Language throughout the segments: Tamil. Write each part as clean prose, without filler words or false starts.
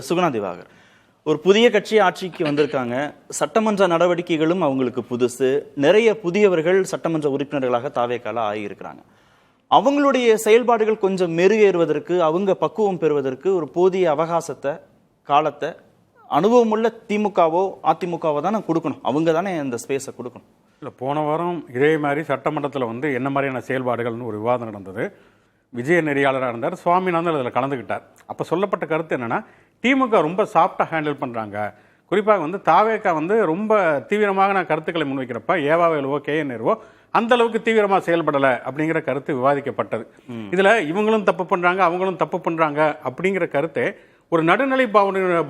சுகுணா திவாகர் ஒரு புதிய கட்சி ஆட்சிக்கு வந்திருக்காங்க. சட்டமன்ற நடவடிக்கைகளும் அவங்களுக்கு புதுசு. நிறைய புதியவர்கள் சட்டமன்ற உறுப்பினர்களாக தாவேக்கால ஆகியிருக்கிறாங்க. அவங்களுடைய செயல்பாடுகள் கொஞ்சம் மெருகேறுவதற்கு, அவங்க பக்குவம் பெறுவதற்கு ஒரு போதிய அவகாசத்தை, காலத்தை அனுபவமுள்ள திமுகவோ அதிமுகவோ தானே கொடுக்கணும். அவங்க தானே அந்த ஸ்பேஸை கொடுக்கணும். இல்லை, போன வாரம் இதே மாதிரி சட்டமன்றத்தில் என்ன மாதிரியான செயல்பாடுகள்னு ஒரு விவாதம் நடந்தது. விஜய நெறியாளராக இருந்தார், சுவாமிநாதன் அதில் கலந்துக்கிட்டார். அப்போ சொல்லப்பட்ட கருத்து என்னென்னா, திமுக ரொம்ப சாஃப்டாக ஹேண்டில் பண்ணுறாங்க. குறிப்பாக தாவேக்கா ரொம்ப தீவிரமாக நான் கருத்துக்களை முன்வைக்கிறப்ப ஏவாவேலுவோ கேஎன்ஆர்வோ அந்த அளவுக்கு தீவிரமாக செயல்படலை அப்படிங்கிற கருத்து விவாதிக்கப்பட்டது. இதில் இவங்களும் தப்பு பண்ணுறாங்க, அவங்களும் தப்பு பண்ணுறாங்க அப்படிங்கிற கருத்தை ஒரு நடுநிலை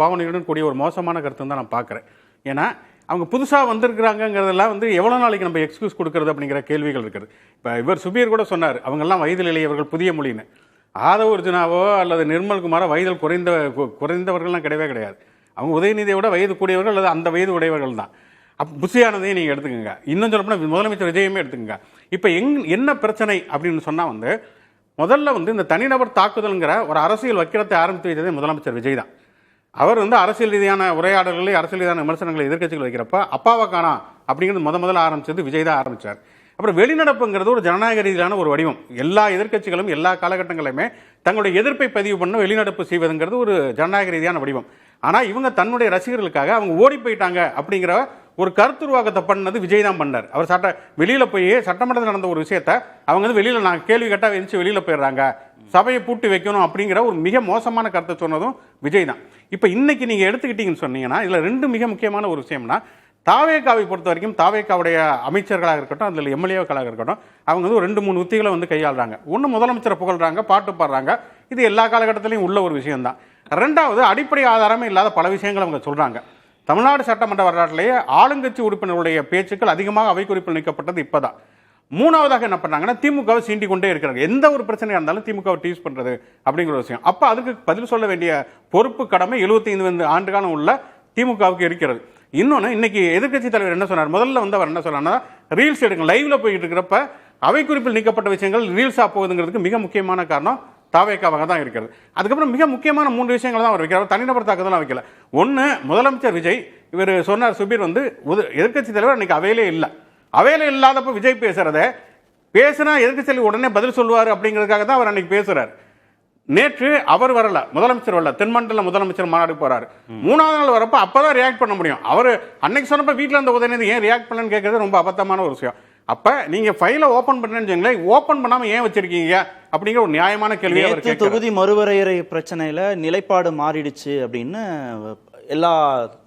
பாவனையுடன் கூடிய ஒரு மோசமான கருத்து தான் நான் பார்க்குறேன். ஏன்னா அவங்க புதுசாக வந்திருக்கிறாங்கிறதெல்லாம் எவ்வளோ நாளைக்கு நம்ம எக்ஸ்கியூஸ் கொடுக்கறது அப்படிங்கிற கேள்விகள் இருக்குது. இப்போ இவர் சுபீர் கூட சொன்னார், அவங்கெல்லாம் வயதில் இளையவர்கள், புதிய மொழின்னு. ஆதவ அர்ஜுனாவோ அல்லது நிர்மல்குமாரோ வயதில் குறைந்தவர்கள்லாம் கிடையவே கிடையாது. அவங்க உதயநிதியை விட வயது கூடியவர்கள் அல்லது அந்த வயது உடையவர்கள் தான். புஷியானதையும் நீங்கள் எடுத்துக்கோங்க. இன்னும் சொல்லப்போனால் முதலமைச்சர் விஜயமே எடுத்துக்கோங்க. இப்போ என்ன பிரச்சனை அப்படின்னு சொன்னால் முதல்ல இந்த தனிநபர் தாக்குதல்ங்கிற ஒரு அரசியல் வக்கிரத்தை ஆரம்பித்து வைத்ததே முதலமைச்சர் விஜய் தான். அவர் அரசியல் ரீதியான உரையாடல்களை, அரசியல் ரீதியான விமர்சனங்களை எதிர்க்கட்சிகள் வைக்கிறப்ப அப்பாவை காணா அப்படிங்கிறது முதல்ல ஆரம்பிச்சது விஜய் தான் ஆரம்பித்தார். அப்புறம் வெளிநடப்புங்கிறது ஒரு ஜனநாயக ரீதியிலான ஒரு வடிவம். எல்லா எதிர்க்கட்சிகளும் எல்லா காலகட்டங்களையுமே தங்களுடைய எதிர்ப்பை பதிவு பண்ண வெளிநடப்பு செய்வதுங்கிறது ஒரு ஜனநாயக ரீதியான வடிவம். ஆனால் இவங்க தன்னுடைய ரசிகர்களுக்காக அவங்க ஓடி போயிட்டாங்க அப்படிங்கிற ஒரு கருத்துருவாக்கத்தை பண்ணது விஜய் தான் பண்ணார். அவர் வெளியில் போய் சட்டமன்றத்தில் நடந்த ஒரு விஷயத்தை அவங்க வெளியில் நான் கேள்வி கேட்டால் எந்திச்சு வெளியில் போயிடுறாங்க, சபையை பூட்டி வைக்கணும் அப்படிங்கிற ஒரு மிக மோசமான கருத்தை சொன்னதும் விஜய் தான். இப்போ இன்னைக்கு நீங்கள் எடுத்துக்கிட்டீங்கன்னு சொன்னீங்கன்னா இதில் ரெண்டு மிக முக்கியமான ஒரு விஷயம்னா, தாவேக்காவை பொறுத்த வரைக்கும் தாவேக்காவுடைய அமைச்சர்களாக இருக்கட்டும், அதில் எம்எல்ஏக்களாக இருக்கட்டும், அவங்க ஒரு 2-3 உத்திகளை கையாளுறாங்க. ஒன்று, முதலமைச்சரை புகழ்றாங்க, பாட்டு பாடுறாங்க. இது எல்லா காலகட்டத்திலையும் உள்ள ஒரு விஷயம்தான். ரெண்டாவது, அடிப்படை ஆதாரமே இல்லாத பல விஷயங்கள் அவங்க சொல்கிறாங்க. தமிழ்நாடு சட்டமன்ற வரலாற்றிலேயே ஆளுங்கட்சி உறுப்பினருடைய பேச்சுக்கள் அதிகமாக அவை குறிப்பில் நீக்கப்பட்டது இப்போ தான். மூணாவதாக என்ன பண்ணாங்கன்னா, திமுகவை சீண்டி கொண்டே இருக்கிறாங்க. எந்த ஒரு பிரச்சனையாக இருந்தாலும் திமுகவை டீஸ் பண்ணுறது அப்படிங்கிற ஒரு விஷயம். அப்போ அதுக்கு பதில் சொல்ல வேண்டிய பொறுப்பு, கடமை 75 ஆண்டு காலம் உள்ள திமுகவுக்கு இருக்கிறது. இன்னொன்று, இன்னைக்கு எதிர்க்கட்சி தலைவர் என்ன சொன்னார், முதல்ல அவர் என்ன சொன்னார்னா, ரீல்ஸ் எடுங்க. லைவ்ல போயிட்டு இருக்கிறப்ப அவை குறிப்பில் நீக்கப்பட்ட விஷயங்கள் ரீல்ஸாக போகுதுங்கிறதுக்கு மிக முக்கியமான காரணம் தாவேக்காவாக தான் இருக்கிறது. அதுக்கப்புறம் மிக முக்கியமான 3 விஷயங்கள் தான் அவர் வைக்கிறார். தனிநபர் தாக்குதலாம் வைக்கல. ஒன்று, முதலமைச்சர் விஜய், இவர் சொன்னார் சுபீர் எதிர்க்கட்சி தலைவர் அன்னைக்கு அவையிலே இல்லை. அவையில இல்லாதப்ப விஜய் பேசுனா எதிர்க்கட்சி உடனே பதில் சொல்லுவார் அப்படிங்கிறதுக்காக தான் அவர் அன்னைக்கு பேசுறாரு. நேற்று அவர் வரல, முதலமைச்சர் வரல, தென்மண்டல முதலமைச்சர் மாநாடு போறாரு. 3ஆவது நாள் வரப்ப அப்பதான் ரியாக்ட் பண்ண முடியும். அவர் அன்னைக்கு சொன்னப்ப வீட்டில் இருந்த உதயநிதி ஏன் ரியாக்ட் பண்ணலன்னு கேட்கறது ரொம்ப அபத்தமான ஒரு விஷயம். அப்ப நீங்க ஃபைலை ஓபன் பண்ணேன்னு ஓபன் பண்ணாம ஏன் வச்சிருக்கீங்க அப்படிங்கிற ஒரு நியாயமான கேள்வி. தொகுதி மறுவரையறை பிரச்சனையில நிலைப்பாடு மாறிடுச்சு அப்படின்னு எல்லா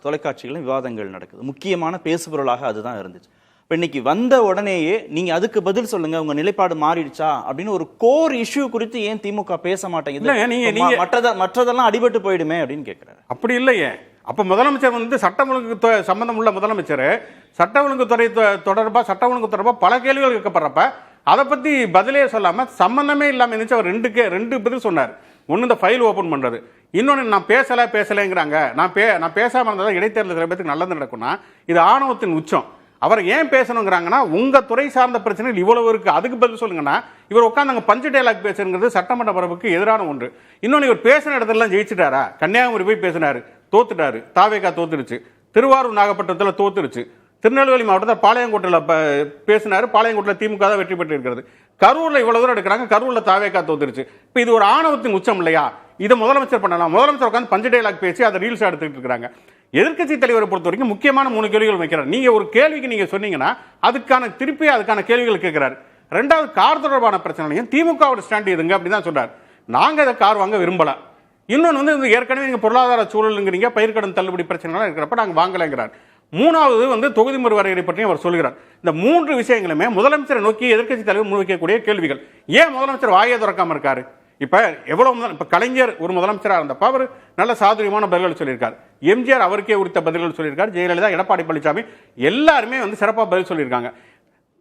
தொலைக்காட்சிகளும் விவாதங்கள் நடக்குது. முக்கியமான பேசுபொருளாக அதுதான் இருந்துச்சு. இப்போ இன்னைக்கு வந்த உடனேயே நீங்க அதுக்கு பதில் சொல்லுங்க, உங்க நிலைப்பாடு மாறிடுச்சா அப்படின்னு ஒரு கோர் இஷ்யூ குறித்து ஏன் திமுக பேச மாட்டேங்குது? மற்றதெல்லாம் அடிபட்டு போயிடுமே அப்படின்னு கேட்கிறாரு. அப்படி இல்லையே. அப்ப முதலமைச்சர் சட்டம் ஒழுங்கு சம்பந்தம் உள்ள முதலமைச்சர் சட்ட ஒழுங்கு துறை தொடர்பாக பல கேள்விகள் கேட்கப்படுறப்ப அதை பத்தி பதிலே சொல்லாம சம்பந்தமே இல்லாம இருந்துச்சு. அவர் ரெண்டு பதில் சொன்னார். ஒன்று, இந்த ஃபைல் ஓபன் பண்றது. இன்னொன்று, நான் பேசலைங்கிறாங்க. நான் பேசாம இருந்தால் இடைத்தேர்தல் சில பேருக்கு நல்லது நடக்கும்னா இது ஆணவத்தின் உச்சம். அவர் ஏன் பேசணுங்கிறாங்கன்னா, உங்க துறை சார்ந்த பிரச்சனைகள் இவ்வளவு இருக்கு, அதுக்கு பதில் சொல்லுங்கன்னா, இவர் உட்காந்து பஞ்சு டைலாக் பேசுறது சட்டமன்ற பரப்புக்கு எதிரான ஒன்று. இன்னொன்று, இவர் பேசின இடத்துல ஜெயிச்சுட்டாரா? கன்னியாகுமரி போய் பேசினாரு, தோத்துட்டாரு. தாவேக்கா தோத்துருச்சு. திருவாரூர் நாகப்பட்டினத்தில் தோத்துருச்சு. திருநெல்வேலி மாவட்டத்தில் பாளையங்கோட்டையில் பேசினாரு. பாளையங்கோட்டையில் திமுக தான் வெற்றி பெற்று இருக்கிறது. கரூர்ல இவ்வளவு தூரம் எடுக்கிறாங்க, கரூர்ல தாவேக்கா தோத்துருச்சு. இப்போ இது ஒரு ஆணவத்தின் உச்சம் இல்லையா? இதை முதலமைச்சர் பண்ணலாம். முதலமைச்சர் உட்காந்து பஞ்சு டைலாக் பேசி அதை ரீல்ஸ் எடுத்துக்கிட்டு இருக்காங்க. எதிர்க்கட்சி தலைவரை பொறுத்த வரைக்கும் முக்கியமான 3 கேள்விகள் வைக்கிறார். நீங்க ஒரு கேள்விக்கு நீங்க சொன்னீங்கன்னா அதுக்கான கேள்விகள் கேட்கிறார். ரெண்டாவது, கார் தொடர்பான பிரச்சனையும் திமுகவோட ஸ்டாண்ட் எதுங்க அப்படின்னு சொல்றாரு. நாங்க இதை கார் வாங்க விரும்பல. இன்னொன்று, ஏற்கனவே நீங்க பொருளாதார சூழலுங்கிறீங்க, பயிர்க்கடன் தள்ளுபடி பிரச்சனைலாம் இருக்கிறப்ப நாங்க வாங்கலைங்கிறார். மூணாவது, தொகுதி மறுவரையறை பற்றியும் அவர் சொல்கிறார். இந்த 3 விஷயங்களுமே முதலமைச்சரை நோக்கி எதிர்க்கட்சி தலைவர் முன்வைக்கக்கூடிய கேள்விகள். ஏன் முதலமைச்சர் வாயை திறக்காம இருக்காரு? இப்ப கலைஞர் ஒரு முதலமைச்சராக இருந்தப்ப அவர் நல்ல சாதுரியமான பதில்கள் சொல்லியிருக்காரு. எம்ஜிஆர் அவருக்கே உரித்த பதில்கள் சொல்லியிருக்காரு. ஜெயலலிதா, எடப்பாடி பழனிசாமி எல்லாருமே சிறப்பாக பதில் சொல்லியிருக்காங்க.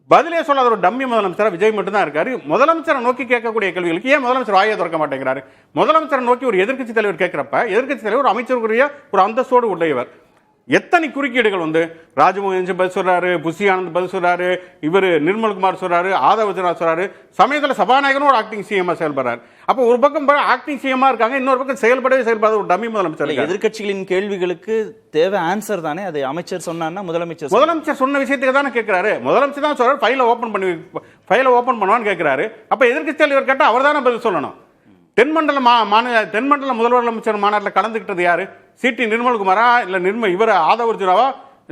பதிலே சொல்லாத ஒரு டம்மி முதலமைச்சர் விஜய் மட்டும் தான் இருக்காரு. முதலமைச்சரை நோக்கி கேட்கக்கூடிய கேள்விகளுக்கு ஏன் முதலமைச்சர் வாயை திறக்க மாட்டேங்கிறாரு? முதலமைச்சரை நோக்கி ஒரு எதிர்க்கட்சி தலைவர் கேட்கிறப்ப எதிர்க்கட்சி தலைவர் அமைச்சருக்குரிய ஒரு அந்தஸ்தோடு உடையவர். எத்தனை குறுக்கீடுகள் வந்து ராஜமோகன் பதில் சொல்றாரு, புஷி ஆனந்த் பதில் சொல்றாரு, இவர் நிர்மல்குமார் சொல்றாரு, ஆதவ சொல்றாரு, சமயத்தில் சபாநாயகரும் ஒரு ஆக்டிங் சிஎம்மா செயல்படுறாரு. அப்போ ஒரு பக்கம் ஆக்டிங் சிஎம்மா இருக்காங்க, இன்னொரு பக்கம் செயல்படாத ஒரு டம்மி முதலமைச்சர். எதிர்க்கட்சிகளின் கேள்விகளுக்கு தேவை ஆன்சர் தானே, அதை அமைச்சர் சொன்னா முதலமைச்சர் சொன்ன விஷயத்துக்கு தானே கேட்கிறாரு. முதலமைச்சர் தான் சொல்றாரு ஃபைலை ஓபன் பண்ணுவான்னு கேட்கிறாரு. அப்ப எதிர்க்கட்சி தலைவர் கேட்டா அவர் தானே பதில் சொல்லணும். தென்மண்டல முதல்வர் அமைச்சர் மாநாட்டில் கலந்துக்கிட்டது யாரு? சிடி நிர்மல்குமாரா இல்ல இவர் ஆதவர்ஜுனாவா,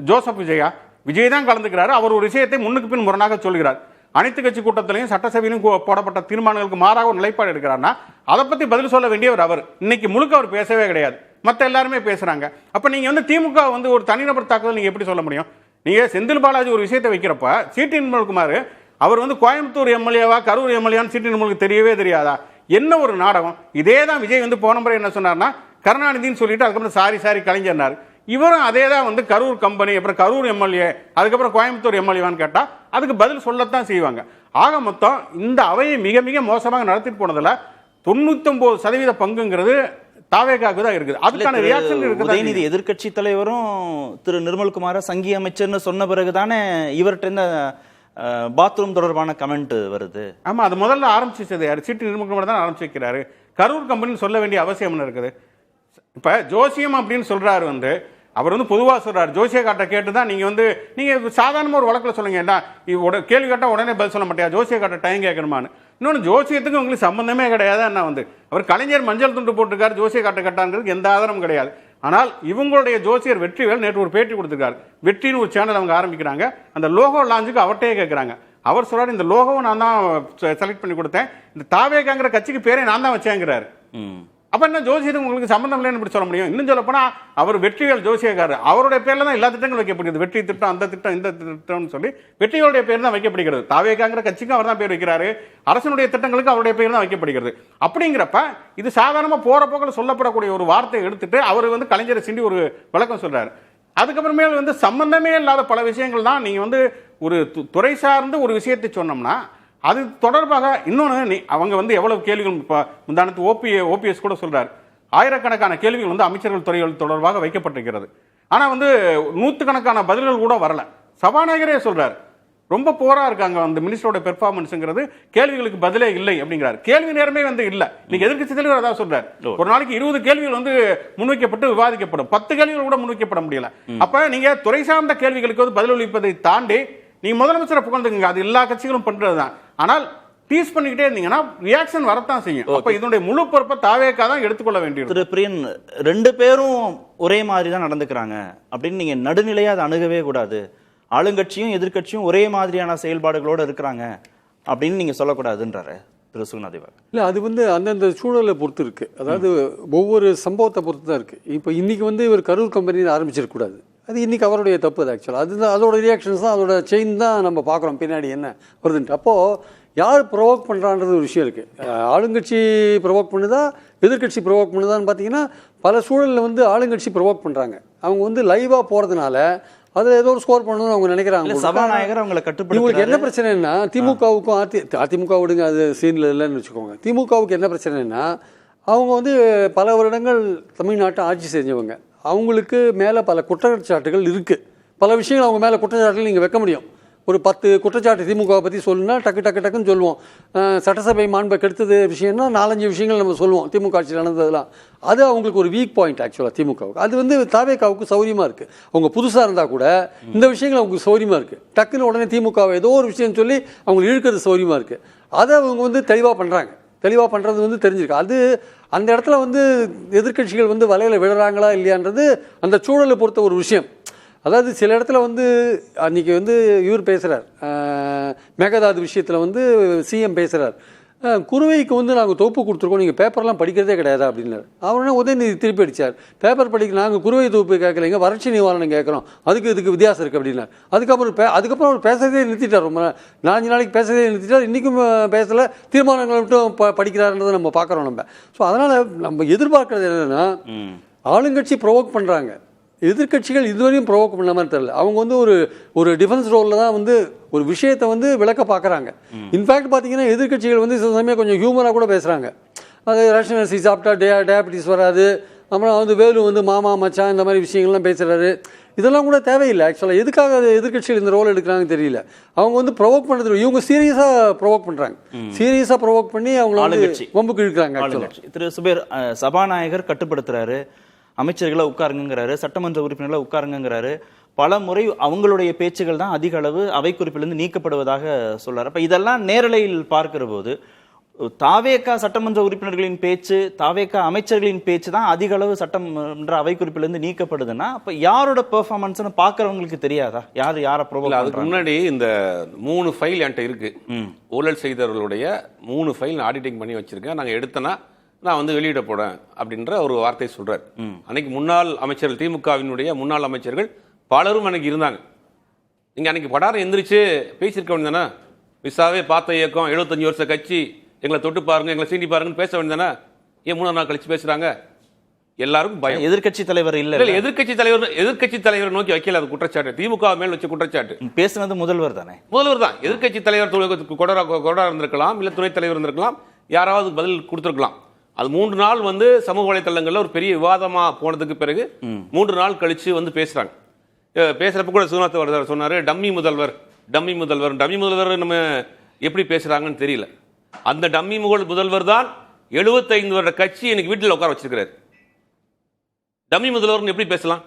ஜோசப் விஜயா? விஜய் தான் கலந்துக்கிறாரு. அவர் ஒரு விஷயத்தை முன்னுக்கு பின் முரணாக சொல்கிறார். அனைத்து கட்சி கூட்டத்திலையும் சட்டசபையிலும் போடப்பட்ட தீர்மானங்களுக்கு மாறாக ஒரு நிலைப்பாடு எடுக்கிறார்னா அதை பத்தி பதில் சொல்ல வேண்டியவர் அவர். இன்னைக்கு முழுக்க அவர் பேசவே கிடையாது, மற்ற எல்லாருமே பேசுறாங்க. அப்ப நீங்க வந்து திமுக வந்து ஒரு தனிநபர் தாக்குதல் நீங்க எப்படி சொல்ல முடியும்? நீங்க செந்தில் பாலாஜி ஒரு விஷயத்தை வைக்கிறப்ப சிடி நிர்மல்குமார் அவர் வந்து கோயம்புத்தூர் எம்எல்ஏவா கரூர் எம்எல்ஏன்னு சிடி நிர்மலுக்கு தெரியவே தெரியாதா? என்ன ஒரு நாடகம்! இதே தான் விஜய் வந்து போன முறை என்ன சொன்னார்னா கருணாநிதினு சொல்லிட்டு அதுக்கப்புறம் சாரி கலைஞர்னார். இவரும் அதே தான் வந்து கரூர் கம்பெனி, அப்புறம் கரூர் எம்எல்ஏ, அதுக்கப்புறம் கோயம்புத்தூர் எம்எல்ஏவான்னு கேட்டா அதுக்கு பதில் சொல்லத்தான் செய்வாங்க. ஆக மொத்தம் இந்த அவையை மிக மிக மோசமாக நடத்திட்டு போனதுல 99% பங்குங்கிறது தாவேகாவுக்கு தான் இருக்குது. அதுக்கான ரியாக்ஷன் இருக்குது. உதயநிதி எதிர்க்கட்சி தலைவரும் திரு நிர்மல்குமார சங்கி அமைச்சர்னு சொன்ன பிறகுதானே இவர்கிட்ட இந்த பாத்ரூம் தொடர்பான கமெண்ட் வருது. ஆமா, அது முதல்ல ஆரம்பிச்சது யாரு? சிடி நிர்மல்குமார் தான் ஆரம்பிச்சு வைக்கிறாரு. கரூர் கம்பெனின்னு சொல்ல வேண்டிய அவசியம் என்ன இருக்குது? இப்ப ஜோசியம் அப்படின்னு சொல்றாரு வந்து அவர் வந்து பொதுவாக சொல்றாரு. ஜோசிய காட்ட கேட்டு தான் நீங்க சாதாரண ஒரு வழக்கில் சொல்லுங்க, கேள்வி கேட்டா உடனே பதில் சொல்ல மாட்டியா, ஜோசிய காட்ட டைம் கேட்கணுமான்னு. இன்னொன்று, ஜோசியத்துக்கு உங்களுக்கு சம்பந்தமே கிடையாது. என்ன வந்து அவர் கலைஞர் மஞ்சள் துண்டு போட்டிருக்காரு, ஜோசிய காட்ட கட்டாங்கிறது எந்த ஆதாரமும் கிடையாது. ஆனால் இவங்களுடைய ஜோசியர் வெற்றிவேல் நேற்று ஒரு பேட்டி கொடுத்திருக்காரு. வெற்றின்னு ஒரு சேனல் அவங்க ஆரம்பிக்கிறாங்க. அந்த லோகோ லான்ச்சுக்கு அவர்கிட்டயே கேட்குறாங்க. அவர் சொல்றாரு, இந்த லோகோவை நான் தான் செலக்ட் பண்ணி கொடுத்தேன், இந்த தாவேகாங்கிற கட்சிக்கு பேரை நான் தான் வச்சேங்கிறாரு. அப்ப என்ன ஜோசியத்துக்கு உங்களுக்கு சம்பந்தம் இல்லைன்னு இப்படி சொல்ல முடியும்? இன்னும் சொல்ல போனா அவர் வெற்றிவேல் ஜோசியக்காரர், அவருடைய பேர்ல தான் எல்லா திட்டங்களும் வைக்கப்படுகிறது. வெற்றி திட்டம், அந்த திட்டம், இந்த திட்டம்னு சொல்லி வெற்றிகளுடைய பேர் தான் வைக்கப்படுகிறது. தாவேகாங்கிற கட்சிக்கு அவர் தான் பேர் வைக்கிறாரு, அரசனுடைய திட்டங்களுக்கு அவருடைய பேர் தான் வைக்கப்படுகிறது. அப்படிங்கிறப்ப இது சாதாரணமா போற போக்கில் சொல்லப்படக்கூடிய ஒரு வார்த்தையை எடுத்துட்டு அவர் வந்து கலைஞரை சிண்டி ஒரு விளக்கம் சொல்றாரு. அதுக்கப்புறமேல் வந்து சம்பந்தமே இல்லாத பல விஷயங்கள் தான் நீங்க வந்து ஒரு துறை சார்ந்து ஒரு விஷயத்தை சொன்னோம்னா அது தொடர்பாக இன்னொன்று அவங்க வந்து எவ்வளவு கேள்விகள் முந்தானத்து ஓபிஎஸ் கூட சொல்றாரு, ஆயிரக்கணக்கான கேள்விகள் வந்து அமைச்சர்கள் துறைகள் தொடர்பாக வைக்கப்பட்டிருக்கிறது. ஆனா வந்து நூற்றுக்கணக்கான பதில்கள் கூட வரல. சபாநாயகரே சொல்றாரு ரொம்ப போரா இருக்காங்க அந்த மினிஸ்டரோட பெர்ஃபார்மன்ஸ்ங்கிறது, கேள்விகளுக்கு பதிலே இல்லை அப்படிங்கிறார். கேள்வி நேரமே வந்து இல்ல. நீங்க எதிர்க்கட்சி தலைவர் அதான் சொல்றாரு, ஒரு நாளைக்கு 20 கேள்விகள் வந்து முன்வைக்கப்பட்டு விவாதிக்கப்படும், 10 கேள்விகள் கூட முன்வைக்கப்பட முடியல. அப்ப நீங்க துறை சார்ந்த கேள்விகளுக்கு வந்து பதிலளிப்பதை தாண்டி நீங்க முதலமைச்சரை புகழ்ந்துங்க, அது எல்லா கட்சிகளும் பண்றதுதான். ஆனால் டீஸ் பண்ணிக்கிட்டே இருந்தீங்கன்னா ரியாக்ஷன் வரத்தான் செய்யும். அப்ப இதனுடைய முழு பொறுப்பை தாவேகா தான் எடுத்துக்கொள்ள வேண்டியது. திரு பிரியன், 2 பேரும் ஒரே மாதிரி தான் நடந்துக்கிறாங்க அப்படின்னு நீங்க நடுநிலையா அதை அணுகவே கூடாது, ஆளுங்கட்சியும் எதிர்க்கட்சியும் ஒரே மாதிரியான செயல்பாடுகளோடு இருக்கிறாங்க அப்படின்னு நீங்க சொல்லக்கூடாதுன்றாரு திரு சுகுணாதேவன். இல்லை, அது வந்து அந்தந்த சூழலை பொறுத்து இருக்கு. அதாவது ஒவ்வொரு சம்பவத்தை பொறுத்து தான் இருக்கு. இப்போ இன்னைக்கு வந்து இவர் கரூர் கம்பெனி ஆரம்பிச்சிடக்கூடாது, அது இன்றைக்கி அவருடைய தப்பு. அது ஆக்சுவலாக அதுதான் அதோட ரியாக்ஷன்ஸ் தான், அதோட செயின் தான் நம்ம பார்க்குறோம் பின்னாடி என்ன வருதுன்ட்டு. அப்போது யார் ப்ரொவோக் பண்ணுறான்றது ஒரு விஷயம் இருக்குது. ஆளுங்கட்சி ப்ரொவோக் பண்ணுதா எதிர்கட்சி ப்ரொவோக் பண்ணுதான்னு பார்த்தீங்கன்னா பல சூழலில் வந்து ஆளுங்கட்சி ப்ரொவோக் பண்ணுறாங்க. அவங்க வந்து லைவாக போகிறதுனால அதில் ஏதோ ஒரு ஸ்கோர் பண்ணணும்னு அவங்க நினைக்கிறாங்க. சபாநாயகர் அவங்களை கட்டுப்படுத்த இவங்களுக்கு என்ன பிரச்சனைன்னா திமுகவுக்கும் அதிமுக விடுங்க, அது சீனில் இல்லைன்னு வச்சுக்கோங்க. திமுகவுக்கு என்ன பிரச்சனைன்னா அவங்க வந்து பல வருடங்கள் தமிழ்நாட்டை ஆட்சி செஞ்சவங்க, அவங்களுக்கு மேலே பல குற்றச்சாட்டுகள் இருக்குது. பல விஷயங்கள் அவங்க மேலே குற்றச்சாட்டுகள் நீங்கள் வைக்க முடியும். ஒரு 10 குற்றச்சாட்டு திமுகவை பற்றி சொல்லணும்னா டக்குன்னு சொல்லுவோம். சட்டசபை மாண்பை கெடுத்தது விஷயம்னா 4-5 விஷயங்கள் நம்ம சொல்லுவோம் திமுக ஆட்சியில் நடந்ததெல்லாம். அது அவங்களுக்கு ஒரு வீக் பாயிண்ட் ஆக்சுவலாக திமுகவுக்கு. அது வந்து தாவேகாவுக்கு சௌரியமாக இருக்குது. அவங்க புதுசாக இருந்தால் கூட இந்த விஷயங்கள் அவங்களுக்கு சௌரியமாக இருக்குது. டக்குன்னு உடனே திமுகவை ஏதோ ஒரு விஷயம் சொல்லி அவங்களுக்கு இழுக்கிறது சௌரியமாக இருக்குது. அதை அவங்க வந்து தெளிவாக பண்ணுறாங்க. தெளிவாக பண்ணுறது வந்து தெரிஞ்சிருக்கு. அது அந்த இடத்துல வந்து எதிர்க்கட்சிகள் வந்து வலையில் விழுறாங்களா இல்லையான்றது அந்த சூழலை பொறுத்த ஒரு விஷயம். அதாவது சில இடத்துல வந்து அன்றைக்கி வந்து இவர் பேசுகிறார், மேகதாது விஷயத்தில் வந்து சிஎம் பேசுகிறார், குருவைக்கு வந்து நாங்கள் தொகுப்பு கொடுத்துருக்கோம், நீங்கள் பேப்பர்லாம் படிக்கிறதே கிடையாது அப்படின்னாரு. அவனே உதயநிதி திருப்பி அடித்தார், பேப்பர் படிக்க நாங்கள் குருவை தொகுப்பு கேட்கலைங்க, வறட்சி நிவாரணம் கேட்குறோம், இதுக்கு வித்தியாசம் இருக்குது அப்படின்னார். அதுக்கப்புறம் அவர் பேசுறதே நிறுத்திட்டார். ரொம்ப 4 நாளைக்கு பேசுறதே நிறுத்திட்டார். இன்றைக்கும் பேசலை, தீர்மானங்களை மட்டும் படிக்கிறாருன்றதை நம்ம பார்க்குறோம் நம்ம. ஸோ அதனால் நம்ம எதிர்பார்க்கறது என்னென்னா ஆளுங்கட்சி ப்ரொவோக் பண்ணுறாங்க, எதிர்க்கட்சிகள் இதுவரையும் ப்ரொவோக் பண்ண மாதிரி தெரியல. அவங்க வந்து ஒரு டிஃபென்ஸ் ரோலில் தான் வந்து ஒரு விஷயத்தை வந்து விளக்க பார்க்குறாங்க. இன்ஃபேக்ட் பார்த்தீங்கன்னா எதிர்க்கட்சிகள் வந்து சில சமயம் கொஞ்சம் ஹியூமராக கூட பேசுகிறாங்க. அது ரேஷன் அரிசி சாப்பிட்டா டயபிட்டிஸ் வராது, அப்புறம் வந்து வேலு வந்து மாமா மச்சான் இந்த மாதிரி விஷயங்கள்லாம் பேசுகிறாரு. இதெல்லாம் கூட தேவையில்லை. ஆக்சுவலாக எதுக்காக எதிர்கட்சியில் இந்த ரோல் எடுக்கிறாங்கன்னு தெரியல. அவங்க வந்து ப்ரொவோக் பண்ணுறது, இவங்க சீரியஸாக ப்ரொவோக் பண்ணுறாங்க. சீரியஸாக ப்ரொவோக் பண்ணி அவங்கள வந்து வம்புக்கு இழுக்கிறாங்க. ஆக்சுவலாக திரு சுபேர், சபாநாயகர் கட்டுப்படுத்துறாரு, அமைச்சர்களை உட்காருங்கிறாரு, சட்டமன்ற உறுப்பினர்களை உட்காருங்கிறாரு. பல முறை அவங்களுடைய பேச்சுகள் தான் அதிக அளவு அவை குறிப்பிலிருந்து நீக்கப்படுவதாக சொல்றாரு. அப்ப இதெல்லாம் நேரலையில் பார்க்கிற போது தாவேகா சட்டமன்ற உறுப்பினர்களின் பேச்சு, தாவேகா அமைச்சர்களின் பேச்சு தான் அதிக அளவு சட்டமன்ற அவை குறிப்பிலிருந்து நீக்கப்படுதுன்னா அப்ப யாரோட பெர்ஃபார்மன்ஸ்னு பாக்குறவங்களுக்கு தெரியாதா? யாரை ப்ரோவோக்? அதுக்கு முன்னாடி இந்த 3 ஃபைல் என்கிட்ட இருக்கு. ஊழல் செய்தவர்களுடைய 3 ஃபைல் ஆடிட்டிங் பண்ணி வச்சிருக்கேன். நாங்க எடுத்தனா நான் வந்து வெளியிட போறேன் அப்படின்ற ஒரு வார்த்தை சொல்றாரு. அன்னைக்கு முன்னாள் அமைச்சர்கள், திமுகவினுடைய முன்னாள் அமைச்சர்கள் பலரும் அன்னைக்கு இருந்தாங்க. நீங்க அன்னைக்கு படாரம் எந்திரிச்சு பேசியிருக்க வேண்டியதானே? விசாவே பார்த்த இயக்கம், 75 வருஷ கட்சி, எங்களை தொட்டு பாருங்க, எங்களை சீண்டி பாருங்கன்னு பேச வேண்டியதானே? ஏன் 3 நாள் கழிச்சு பேசுறாங்க? எல்லாருக்கும் பயம். எதிர்க்கட்சி தலைவர் இல்ல, எதிர்க்கட்சி தலைவர் நோக்கி வைக்கல அது குற்றச்சாட்டு. திமுக மேல் வச்ச குற்றச்சாட்டு. பேசுனது முதல்வர் தானே. முதல்வர் தான். எதிர்க்கட்சி தலைவர் கொடரா இருந்திருக்கலாம், இல்ல துணைத் தலைவர் இருந்திருக்கலாம், யாராவது பதில் கொடுத்திருக்கலாம். அது 3 நாள் வந்து சமூக வலைதளங்கள்ல ஒரு பெரிய விவாதமா போனதுக்கு பிறகு 3 நாள் கழிச்சு வந்து பேசுறாங்க. பேசுறப்ப கூட சுகுணாத் சொன்னாரு, டம்மி முதல்வர் நம்ம எப்படி பேசுறாங்கன்னு தெரியல. அந்த டம்மி முதல்வர் தான் 75 வருட கட்சி எனக்கு வீட்டில் உட்கார வச்சிருக்கிறார். டம்மி முதல்வர் எப்படி பேசலாம்?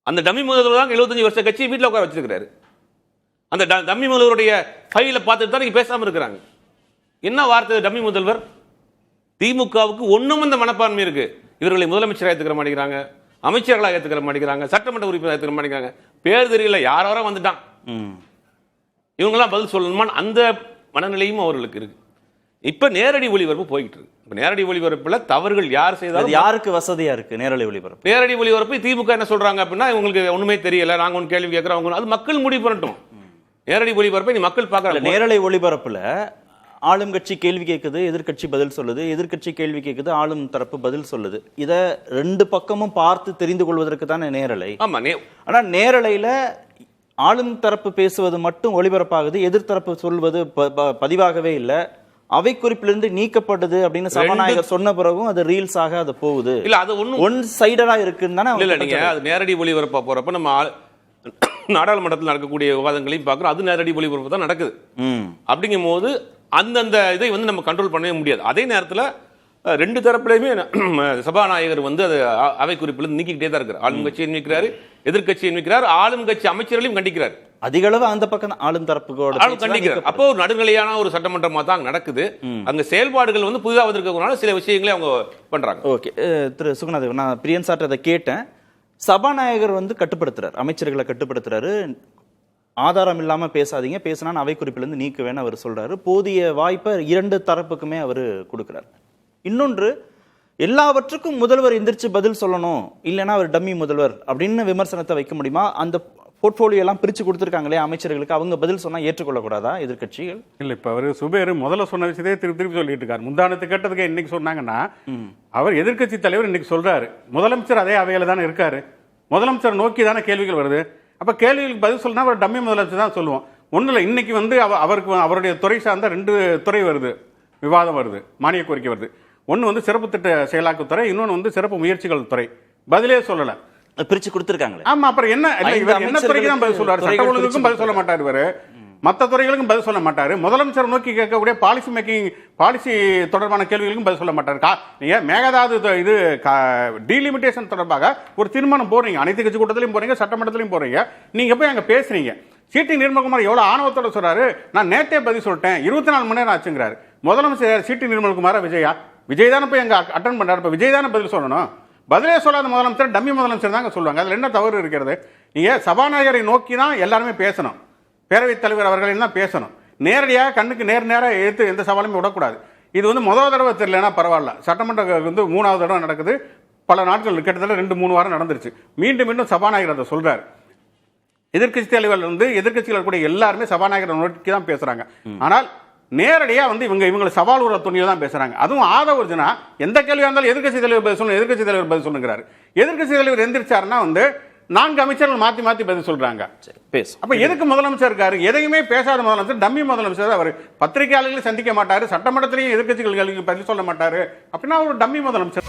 அந்த டம்மி முதல்வர் தான் 75 வருஷ கட்சி வீட்டில் உட்கார வச்சிருக்கிறாரு. அந்த டம்மி முதல்வருடைய ஃபைலை பார்த்துட்டு தான் நீங்க பேசாம இருக்கிறாங்க. என்ன வார்த்தை டம்மி முதல்வர்? திமுகவுக்கு ஒண்ணும் இந்த மனப்பான்மை இருக்கு. இவர்களை முதலமைச்சராக ஏத்துக்கிற மாட்டேங்கிறாங்க, அமைச்சர்களாக ஏத்துக்கிற மாட்டேங்கிறாங்க, சட்டமன்ற உறுப்பினர் ஏத்துக்கிற மாட்டேங்கிறாங்க. பேர் தெரியல, யாரோ வந்துட்டான், இவங்கெல்லாம் பதில் சொல்லணுமான்னு அந்த மனநிலையும் அவர்களுக்கு இருக்கு. இப்ப நேரடி ஒளிபரப்பு போயிட்டு இருக்கு. இப்ப நேரடி ஒளிபரப்புல தவறுகள் யார் செய்தாலும் யாருக்கு வசதியா இருக்கு நேரடி ஒளிபரப்பு? நேரடி ஒளிபரப்பு திமுக என்ன சொல்றாங்க அப்படின்னா, இவங்களுக்கு ஒண்ணுமே தெரியல, நாங்க ஒன்னு கேள்வி கேட்கிறோம், அது மக்கள் முடிவு பண்ணட்டும். நேரடி ஒளிபரப்பை நீ மக்கள் பார்க்கற. நேரலை ஒளிபரப்புல ஆளும் கட்சி கேள்வி கேட்குது, எதிர்கட்சி பதில் சொல்லுது, எதிர்கட்சி கேள்வி கேட்குது, ஆளும் தரப்பு பதில் சொல்லுது. இத 2 பக்கமும் பார்த்து தெரிந்து கொள்வதற்கு தானே நேரலை. ஆனா நேரலையில ஆளும் தரப்பு பேசுவது மட்டும் ஒளிபரப்பாகுது, எதிர்த்தரப்பு சொல்வது பதிவாகவே இல்லை. அவை குறிப்பிலிருந்து நீக்கப்படுது அப்படின்னு சபாநாயகர் சொன்ன பிறகும் அது ரீல்ஸ் ஆக அது போகுது. இல்ல அது ஒன் சைடரா இருக்குன்னு தானே. இல்ல நீங்க அது நேரடி ஒளிபரப்பா போறப்ப நம்ம நாடாளுமன்றத்தில் நடக்கக்கூடிய விவாதங்களையும் பார்க்கிறோம். அது நேரடி ஒளிபரப்பு தான் நடக்குது. அப்படிங்கும் போது அந்தந்த இதை வந்து நம்ம கண்ட்ரோல் பண்ணவே முடியாது. அதே நேரத்தில் 2 தரப்புலையுமே சபாநாயகர் வந்து அது அவை குறிப்பிலிருந்து நீக்கிக்கிட்டே தான் இருக்கிறார். ஆளும் கட்சியை நீக்கிறாரு, எதிர்கட்சியை நீக்கிறார், ஆளும் கட்சி அமைச்சர்களையும் கண்டிக்கிறார். அதிக அளவு அந்த பக்கம் ஆளும் தரப்புகளோட கண்டிக்கிறார். அப்போ ஒரு நடுநிலையான ஒரு சட்டமன்றமா தான் நடக்குது. அங்க செயல்பாடுகள் வந்து புதிதாக இருக்கிறதுனால சில விஷயங்களை அவங்க பண்றாங்க. ஓகே திரு சுகுணாதேவ், நான் பிரியன் சார் அதை கேட்டேன். சபாநாயகர் வந்து கட்டுப்படுத்துறாரு, அமைச்சர்களை கட்டுப்படுத்துறாரு. ஆதாரம் இல்லாம பேசாதீங்க, பேசினா அவை குறிப்பிலிருந்து நீக்குவேன்னு அவர் சொல்றாரு. போதிய வாய்ப்பை 2 தரப்புக்குமே அவர் கொடுக்கிறார். இன்னொன்று, எல்லாவற்றுக்கும் முதல்வர் எந்திரிச்சு பதில் சொல்லணும், இல்லைன்னா அவர் டம்மி முதல்வர் அப்படின்னு விமர்சனத்தை வைக்க முடியுமா? அந்த போர்ட்போலியோ எல்லாம் பிரிச்சு கொடுத்துருக்காங்களே அமைச்சர்களுக்கு, அவங்க பதில் சொன்னா ஏற்றுக்கொள்ளக்கூடாதா எதிர்கட்சிகள்? இல்ல, இப்ப அவர் சுபேர் முதல்ல சொன்ன விஷயத்தையே திருப்பி சொல்லிட்டு இருக்காரு. முந்தானத்து கேட்டதுக்கு இன்னைக்கு சொன்னாங்கன்னா, அவர் எதிர்கட்சி தலைவர் இன்னைக்கு சொல்றாரு, முதலமைச்சர் அதே அவையில தானே இருக்காரு, முதலமைச்சர் நோக்கி தானே கேள்விகள் வருது. அப்ப கேள்விகளுக்கு பதில் சொல்லணும், அவர் டம்மி முதலமைச்சர் தான் சொல்லுவோம். ஒன்றும் இல்லை, இன்னைக்கு வந்து அவருக்கு அவருடைய துறை சார்ந்த 2 துறை வருது, விவாதம் வருது, மானிய கோரிக்கை வருது. ஒன்று வந்து சிறப்பு திட்ட செயலாக்கத்துறை, இன்னொன்று வந்து சிறப்பு முயற்சிகள் துறை. பதிலே சொல்லல, பிரிச்சு கொடுத்துருக்காங்க. ஆமா, அப்புறம் என்ன துறைக்கு தான் பதில் சொல்றாரு? சட்ட ஒழுங்குக்கும் பதில் சொல்ல மாட்டார் இவரு, மற்ற துறைகளுக்கும் பதில் சொல்ல மாட்டாரு, முதலமைச்சர் நோக்கி கேட்கக்கூடிய பாலிசி தொடர்பான கேள்விகளுக்கும் பதில் சொல்ல மாட்டாரு. நீங்க மேகதாது இது டீலிமிட்டேஷன் தொடர்பாக ஒரு தீர்மானம் போறீங்க, அனைத்து கட்சி கூட்டத்திலையும் போறீங்க, சட்டமன்றத்திலையும் போறீங்க, நீங்க போய் அங்க பேசுறீங்க. சிடி நிர்மல்குமார் எவ்வளவு ஆணவத்தோட சொல்றாரு, நான் நேற்றே பதில் சொல்லிட்டேன், 24 மணி நேரம் ஆச்சுங்கிறாரு. முதலமைச்சர் சிடி நிர்மல்குமாரா விஜய் தானே போய் அங்க அட்டன் பண்றாரு. இப்ப விஜய் தானே பதில் சொல்லணும். பதிலே சொல்லாத முதலமைச்சர் டம்மி முதலமைச்சர் தாங்க சொல்லுவாங்க. அதுல என்ன தவறு இருக்கிறது? நீங்க சபாநாயகரை நோக்கி தான் எல்லாருமே பேசணும், பேரவைத் தலைவர் அவர்கள் தான் பேசணும். நேரடியாக கண்ணுக்கு நேரம் எடுத்து எந்த சவாலுமே விடக்கூடாது. இது வந்து முதல் தடவை தெரியலன்னா பரவாயில்ல, சட்டமன்றம் வந்து 3வது தடவை நடக்குது, பல நாட்கள் கிட்டத்தட்ட 2-3 வாரம் நடந்துருச்சு. மீண்டும் சபாநாயகர் அதை சொல்றாரு. எதிர்கட்சி தலைவர் வந்து எதிர்கட்சிகள் கூட எல்லாருமே சபாநாயகரை நோக்கி தான் பேசுறாங்க. ஆனால் நேரடியா வந்து இவங்களை சவால் உற துணியில தான் பேசுறாங்க. அதுவும் ஆதவர்ஜனா எந்த கேள்வியா இருந்தாலும் எதிர்கட்சி தலைவர் பதில் சொல்லணும், எதிர்கட்சி தலைவர் பதில் சொல்லுங்கிறாரு. எதிர்கட்சி தலைவர் எந்திரிச்சாருன்னா வந்து 4 அமைச்சர்கள் மாத்தி மாத்தி பதில் சொல்றாங்க. சரி, பேசு. அப்ப எதுக்கு முதலமைச்சர் இருக்காரு? எதையுமே பேசாத முதலமைச்சர், டம்மி முதலமைச்சர். அவர் பத்திரிகையாளர்களை சந்திக்க மாட்டாரு, சட்டமன்றத்திலையும் எதிர்க்கட்சிகள் பதில் சொல்ல மாட்டாரு. அப்படின்னா அவர் டம்மி முதலமைச்சர்.